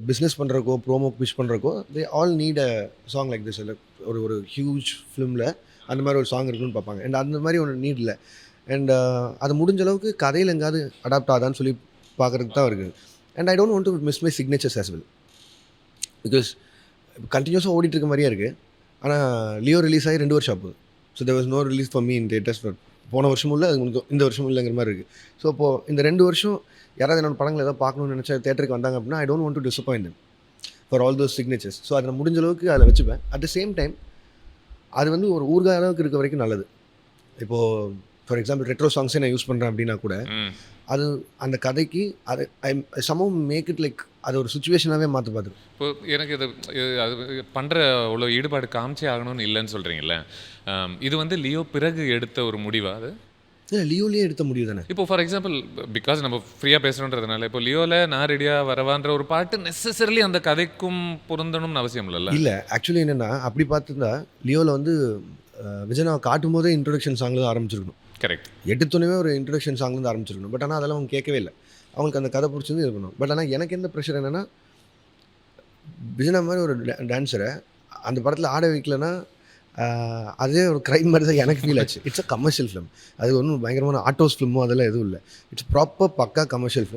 Business பண்ணுறக்கோ promo push பண்ணுறக்கோ they all need a song like this. இல்லை ஒரு ஒரு ஹியூஜ் ஃபிலிமில் அந்த மாதிரி ஒரு சாங் இருக்குன்னு பார்ப்பாங்க. அண்ட் அந்த மாதிரி ஒன்று நீட் இல்லை. அண்ட் அது முடிஞ்ச அளவுக்கு கதையில் எங்காவது அடாப்ட் ஆகுதான்னு சொல்லி பார்க்குறதுக்கு தான் இருக்குது. And I don't want to miss my signatures as well. Because கண்டினியூஸாக ஓடிட்டு இருக்க மாதிரியே இருக்குது. ஆனால் லியோ ரிலீஸ் ஆகி 2 வருஷம் ஆகுது. So there was no release for me in theatres. போன வருஷமும் இல்லை, அது இந்த வருஷமும் இல்லைங்கிற மாதிரி இருக்குது. ஸோ இப்போது இந்த 2 வருஷம் யாராவது என்னோட படங்கள் ஏதாவது பார்க்கணும்னு நினச்சா தேட்டருக்கு வந்தாங்க அப்படின்னா I don't want to disappoint them for all those signatures. So அதை முடிஞ்ச அளவுக்கு அதில் வச்சுப்பேன். அட் த சேம் டைம் அது வந்து ஒரு ஊர்கால அளவுக்கு இருக்க வரைக்கும் நல்லது. இப்போது ஃபார் எக்ஸாம்பிள் ரெட்ரோ சாங்ஸே நான் யூஸ் பண்ணுறேன் அப்படின்னா கூட அது அந்த கதைக்கு அது ஐ சமம் மேக் இட் லைக் அது ஒரு சுச்சுவேஷனாகவே மாற்ற பார்த்துரு. இப்போ எனக்கு இது அது பண்ணுற அவ்வளோ ஈடுபாடு காமிச்சே ஆகணும்னு இல்லைன்னு சொல்கிறீங்கல்ல. இது வந்து லியோ பிறகு எடுத்த ஒரு முடிவா அது? இல்லை, லியோலேயே எடுத்த முடிவு தானே. இப்போ ஃபார் எக்ஸாம்பிள் பிகாஸ் நம்ம ஃப்ரீயாக பேசுகிறோன்றதுனால இப்போ லியோவில் நான் ரெடியாக வரவான்ற ஒரு பாட்டு நெசசரிலி அந்த கதைக்கும் பொருந்தணும்னு அவசியம் இல்லைல்ல. இல்லை, ஆக்சுவலி என்னென்னா அப்படி பார்த்துருந்தா லியோவில் வந்து விஜயனாவை காட்டும் போதே இன்ட்ரொடக்ஷன் சாங்கில் ஆரம்பிச்சிருக்கணும். கரெக்ட். எடுத்துனவே ஒரு இன்ட்ரொடக்ஷன் சாங்லேருந்து ஆரம்பிச்சிருக்கணும். பட் ஆனால் அதெல்லாம் அவங்க கேட்கவே இல்லை. அவங்களுக்கு அந்த கதை பிடிச்சிருந்து இருக்கணும். பட் ஆனால் எனக்கு எந்த ப்ரெஷர் என்னென்னா விஜயனா மாதிரி ஒரு டான்ஸரை அந்த படத்தில் ஆட வைக்கலன்னா அதே ஒரு க்ரைம் மாதிரி தான் எனக்கு ஃபீல் ஆச்சு. It's a commercial film. அது ஒன்றும் பயங்கரமான ஆட்டோஸ் ஃபிலிமோ அதெல்லாம் எதுவும் இல்லை. இட்ஸ் ப்ராப்பர் பக்கா கமர்ஷியல் ஃபிலிம்.